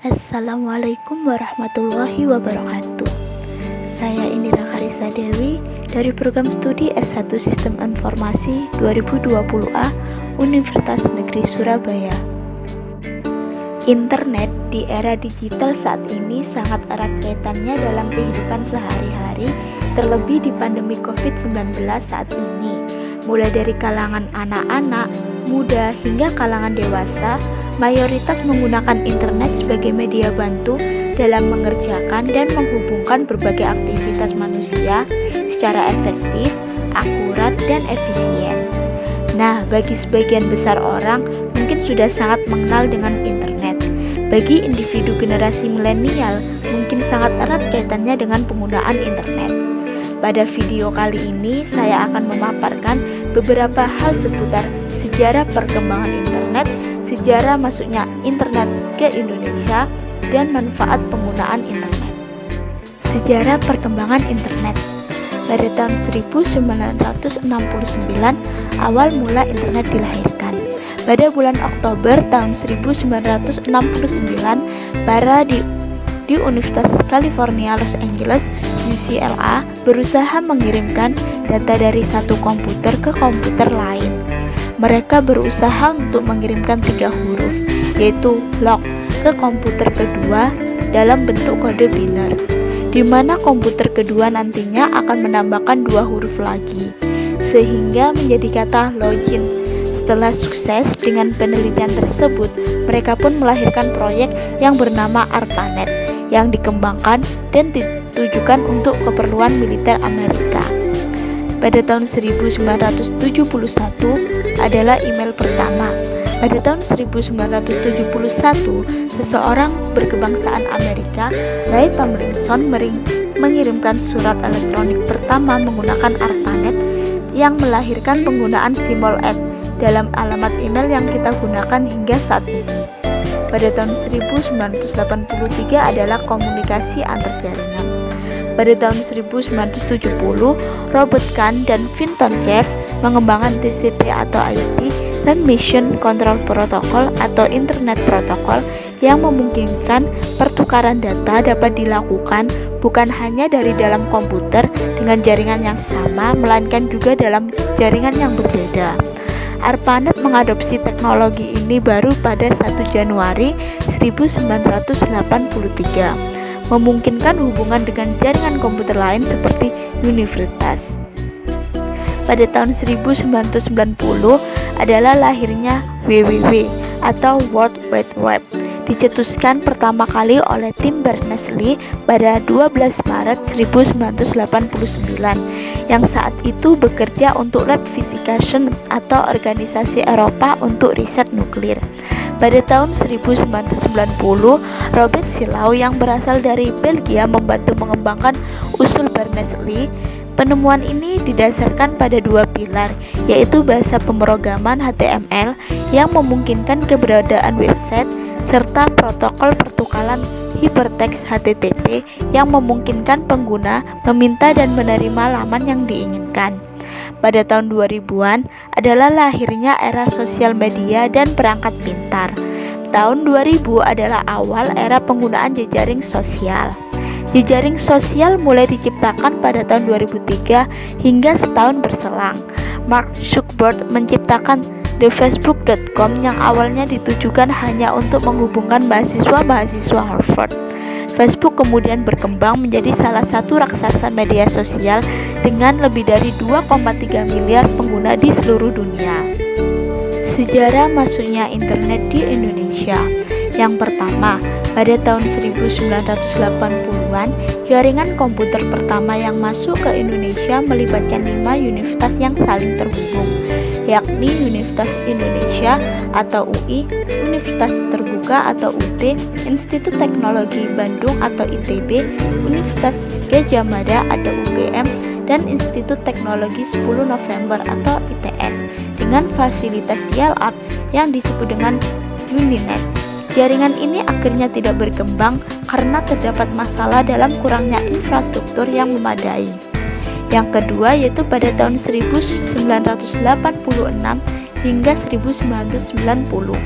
Assalamualaikum warahmatullahi wabarakatuh. Saya Indira Karissa Dewi dari program studi S1 Sistem Informasi 2020A Universitas Negeri Surabaya. Internet di era digital saat ini sangat erat kaitannya dalam kehidupan sehari-hari, terlebih di pandemi COVID-19 saat ini. Mulai dari kalangan anak-anak, muda hingga kalangan dewasa, mayoritas menggunakan internet sebagai media bantu dalam mengerjakan dan menghubungkan berbagai aktivitas manusia secara efektif, akurat, dan efisien. Nah, bagi sebagian besar orang mungkin sudah sangat mengenal dengan internet. Bagi individu generasi milenial, mungkin sangat erat kaitannya dengan penggunaan internet. Pada video kali ini, saya akan memaparkan beberapa hal seputar sejarah perkembangan internet, sejarah masuknya internet ke Indonesia, dan manfaat penggunaan internet. Sejarah perkembangan internet. Pada tahun 1969, awal mula internet dilahirkan. Pada bulan Oktober tahun 1969, di Universitas California Los Angeles UCLA berusaha mengirimkan data dari satu komputer ke komputer lain. Mereka berusaha untuk mengirimkan 3 huruf, yaitu log, ke komputer kedua dalam bentuk kode biner, di mana komputer kedua nantinya akan menambahkan 2 huruf lagi, sehingga menjadi kata login. Setelah sukses dengan penelitian tersebut, mereka pun melahirkan proyek yang bernama ARPANET, yang dikembangkan dan ditujukan untuk keperluan militer Amerika. Pada tahun 1971 adalah email pertama. Pada tahun 1971, seseorang berkebangsaan Amerika, Ray Tomlinson, mengirimkan surat elektronik pertama menggunakan ARPANET yang melahirkan penggunaan simbol @ dalam alamat email yang kita gunakan hingga saat ini. Pada tahun 1983 adalah komunikasi antar jaringan. Pada tahun 1970, Robert Kahn dan Vinton Cerf mengembangkan TCP atau IP Transmission Control Protocol atau Internet Protocol yang memungkinkan pertukaran data dapat dilakukan bukan hanya dari dalam komputer dengan jaringan yang sama, melainkan juga dalam jaringan yang berbeda. ARPANET mengadopsi teknologi ini baru pada 1 Januari 1983, memungkinkan hubungan dengan jaringan komputer lain seperti universitas. Pada tahun 1990 adalah lahirnya WWW atau World Wide Web, dicetuskan pertama kali oleh Tim Berners-Lee pada 12 Maret 1989, yang saat itu bekerja untuk Red Visitation atau Organisasi Eropa untuk Riset Nuklir. Pada tahun 1990, Robert Shillau yang berasal dari Belgia membantu mengembangkan usul Berners-Lee. Penemuan ini didasarkan pada 2 pilar, yaitu bahasa pemrograman HTML yang memungkinkan keberadaan website, serta protokol pertukaran hypertext HTTP yang memungkinkan pengguna meminta dan menerima laman yang diinginkan. Pada tahun 2000-an adalah lahirnya era sosial media dan perangkat pintar. Tahun 2000 adalah awal era penggunaan jejaring sosial. Jejaring sosial mulai diciptakan pada tahun 2003 hingga setahun berselang. Mark Zuckerberg menciptakan thefacebook.com yang awalnya ditujukan hanya untuk menghubungkan mahasiswa-mahasiswa Harvard. Facebook kemudian berkembang menjadi salah satu raksasa media sosial dengan lebih dari 2,3 miliar pengguna di seluruh dunia. Sejarah masuknya internet di Indonesia. Yang pertama, pada tahun 1980-an, jaringan komputer pertama yang masuk ke Indonesia melibatkan 5 universitas yang saling terhubung, yakni Universitas Indonesia atau UI, Universitas Terbuka atau UT, Institut Teknologi Bandung atau ITB, Universitas Gadjah Mada atau UGM, dan Institut Teknologi 10 November atau ITS dengan fasilitas dial-up yang disebut dengan Uninet. Jaringan ini akhirnya tidak berkembang karena terdapat masalah dalam kurangnya infrastruktur yang memadai. Yang kedua yaitu pada tahun 1986 hingga 1990.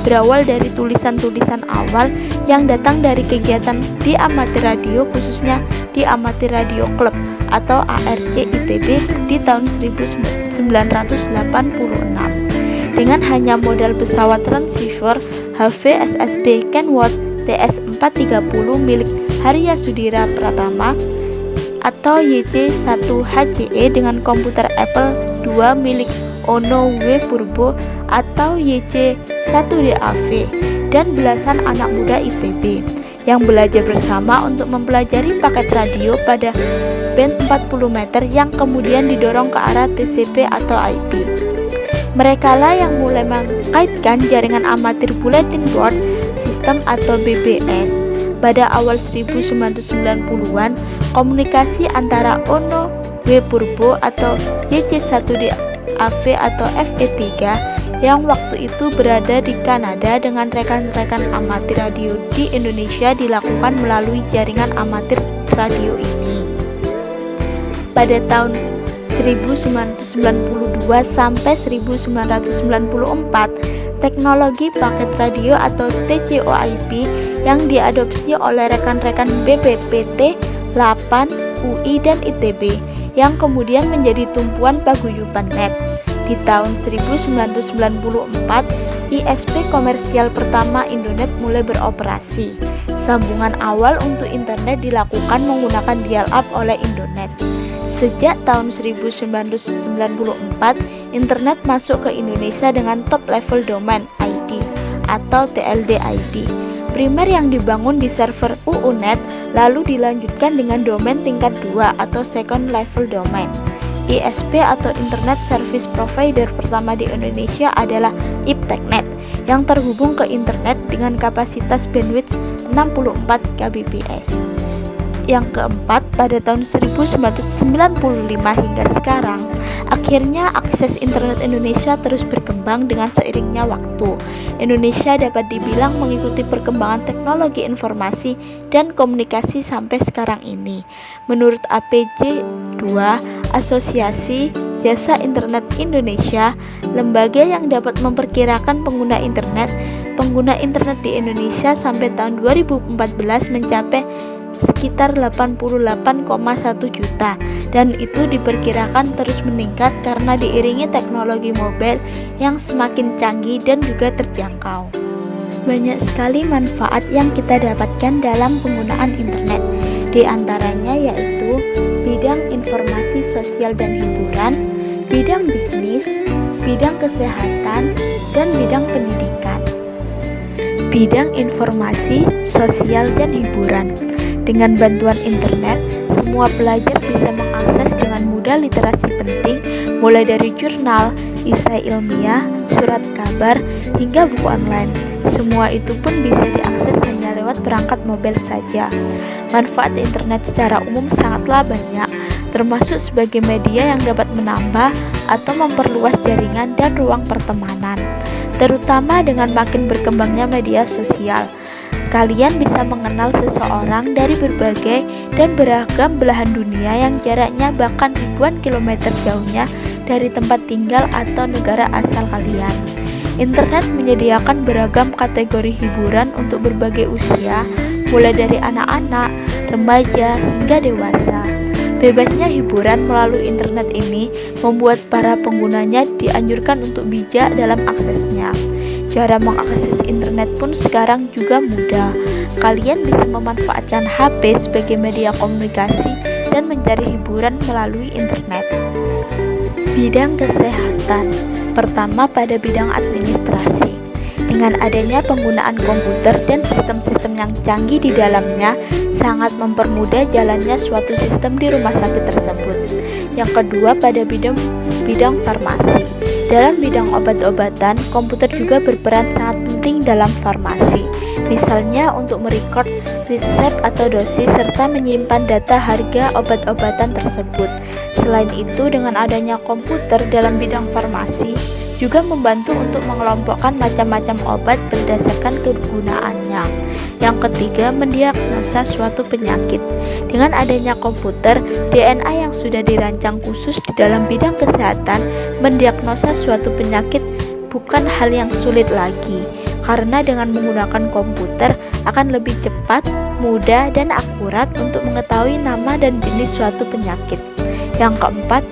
berawal dari tulisan-tulisan awal yang datang dari kegiatan di amatir radio, khususnya di Amatir Radio Club atau ARC ITB di tahun 1986. Dengan hanya modal pesawat transceiver HV-SSB Kenworth TS430 milik Harya Sudira Pratama atau YC1HJE dengan komputer Apple II milik Ono W. Purbo atau YC1DAV dan belasan anak muda ITB yang belajar bersama untuk mempelajari paket radio pada band 40 meter yang kemudian didorong ke arah TCP atau IP. Merekalah yang mulai mengkaitkan jaringan amatir bulletin board system atau BBS. Pada awal 1990-an, komunikasi antara Ono W. Purbo atau YC1DAV atau FE3 yang waktu itu berada di Kanada dengan rekan-rekan amatir radio di Indonesia dilakukan melalui jaringan amatir radio ini. Pada tahun 1992 sampai 1994, teknologi paket radio atau TCO/IP yang diadopsi oleh rekan-rekan BPPT, 8, UI, dan ITB yang kemudian menjadi tumpuan paguyuban net. Di tahun 1994, ISP komersial pertama Indonet mulai beroperasi. Sambungan awal untuk internet dilakukan menggunakan dial-up oleh Indonet. Sejak tahun 1994, internet masuk ke Indonesia dengan top level domain ID atau TLD ID. Primer yang dibangun di server UUNet lalu dilanjutkan dengan domain tingkat 2 atau second level domain. ISP atau Internet Service Provider pertama di Indonesia adalah IPTechNet yang terhubung ke internet dengan kapasitas bandwidth 64 kbps. Yang keempat, pada tahun 1995 hingga sekarang, akhirnya akses internet Indonesia terus berkembang dengan seiringnya waktu. Indonesia dapat dibilang mengikuti perkembangan teknologi informasi dan komunikasi sampai sekarang ini. Menurut APJ 2, Asosiasi Jasa Internet Indonesia, lembaga yang dapat memperkirakan pengguna internet di Indonesia sampai tahun 2014 mencapai sekitar 88,1 juta dan itu diperkirakan terus meningkat karena diiringi teknologi mobile yang semakin canggih dan juga terjangkau. Banyak sekali manfaat yang kita dapatkan dalam penggunaan internet, di antaranya yaitu bidang informasi sosial dan hiburan, bidang bisnis, bidang kesehatan, dan bidang pendidikan. Bidang informasi sosial dan hiburan. Dengan bantuan internet, semua pelajar bisa mengakses dengan mudah literasi penting, mulai dari jurnal, esai ilmiah, surat kabar, hingga buku online. Semua itu pun bisa diakses hanya lewat perangkat mobile saja. Manfaat internet secara umum sangatlah banyak, termasuk sebagai media yang dapat menambah atau memperluas jaringan dan ruang pertemanan, terutama dengan makin berkembangnya media sosial. Kalian bisa mengenal seseorang dari berbagai dan beragam belahan dunia yang jaraknya bahkan ribuan kilometer jauhnya dari tempat tinggal atau negara asal kalian. Internet menyediakan beragam kategori hiburan untuk berbagai usia, mulai dari anak-anak, remaja, hingga dewasa. Bebasnya hiburan melalui internet ini membuat para penggunanya dianjurkan untuk bijak dalam aksesnya. Cara mengakses internet pun sekarang juga mudah. Kalian bisa memanfaatkan HP sebagai media komunikasi dan mencari hiburan melalui internet. Bidang kesehatan. Pertama, pada bidang administrasi. Dengan adanya penggunaan komputer dan sistem-sistem yang canggih di dalamnya, sangat mempermudah jalannya suatu sistem di rumah sakit tersebut. Yang kedua, pada bidang farmasi. Dalam bidang obat-obatan, komputer juga berperan sangat penting dalam farmasi. Misalnya untuk merekod resep atau dosis serta menyimpan data harga obat-obatan tersebut. Selain itu, dengan adanya komputer dalam bidang farmasi juga membantu untuk mengelompokkan macam-macam obat berdasarkan kegunaannya. Yang ketiga, mendiagnosa suatu penyakit. Dengan adanya komputer, DNA yang sudah dirancang khusus di dalam bidang kesehatan mendiagnosa suatu penyakit bukan hal yang sulit lagi. karena dengan menggunakan komputer akan lebih cepat, mudah, dan akurat untuk mengetahui nama dan jenis suatu penyakit. Yang keempat,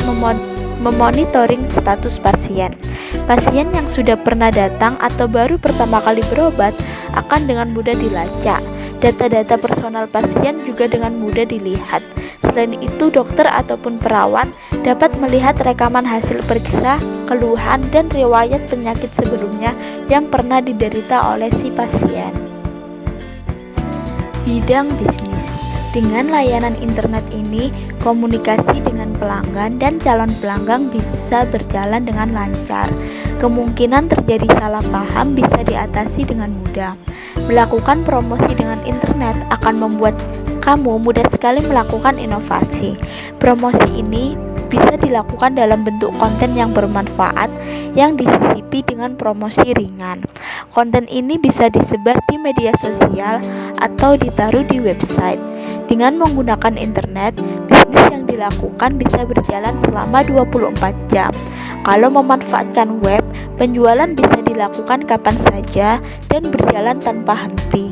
memonitoring status pasien. Pasien yang sudah pernah datang atau baru pertama kali berobat akan dengan mudah dilacak. Data-data personal pasien juga dengan mudah dilihat. Selain itu, dokter ataupun perawat dapat melihat rekaman hasil periksa, keluhan, dan riwayat penyakit sebelumnya yang pernah diderita oleh si pasien. Bidang bisnis. Dengan layanan internet ini, komunikasi dengan pelanggan dan calon pelanggan bisa berjalan dengan lancar. Kemungkinan terjadi salah paham bisa diatasi dengan mudah. Melakukan promosi dengan internet akan membuat kamu mudah sekali melakukan inovasi. Promosi ini bisa dilakukan dalam bentuk konten yang bermanfaat yang disisipi dengan promosi ringan. Konten ini bisa disebar di media sosial atau ditaruh di website. Dengan menggunakan internet, bisnis yang dilakukan bisa berjalan selama 24 jam. Kalau memanfaatkan web, penjualan bisa dilakukan kapan saja dan berjalan tanpa henti.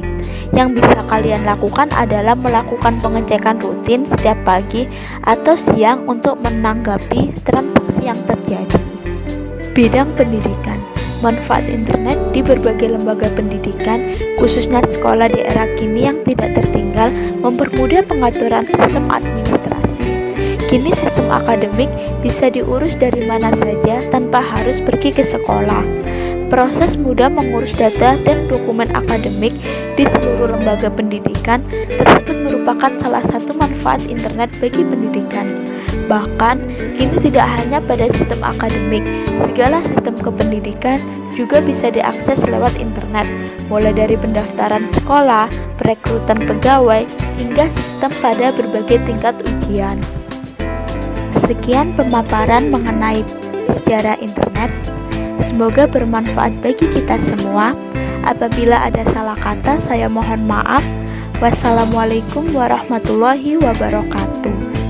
Yang bisa kalian lakukan adalah melakukan pengecekan rutin setiap pagi atau siang untuk menanggapi transaksi yang terjadi. Bidang pendidikan. Manfaat internet di berbagai lembaga pendidikan, khususnya sekolah di era kini yang tidak tertinggal, mempermudah pengaturan sistem administrasi. Kini sistem akademik bisa diurus dari mana saja tanpa harus pergi ke sekolah. Proses mudah mengurus data dan dokumen akademik di seluruh lembaga pendidikan tersebut merupakan salah satu manfaat internet bagi pendidikan. Bahkan, kini tidak hanya pada sistem akademik, segala sistem kependidikan juga bisa diakses lewat internet, mulai dari pendaftaran sekolah, perekrutan pegawai, hingga sistem pada berbagai tingkat ujian. Sekian pemaparan mengenai sejarah internet. Semoga bermanfaat bagi kita semua. Apabila ada salah kata, saya mohon maaf. Wassalamualaikum warahmatullahi wabarakatuh.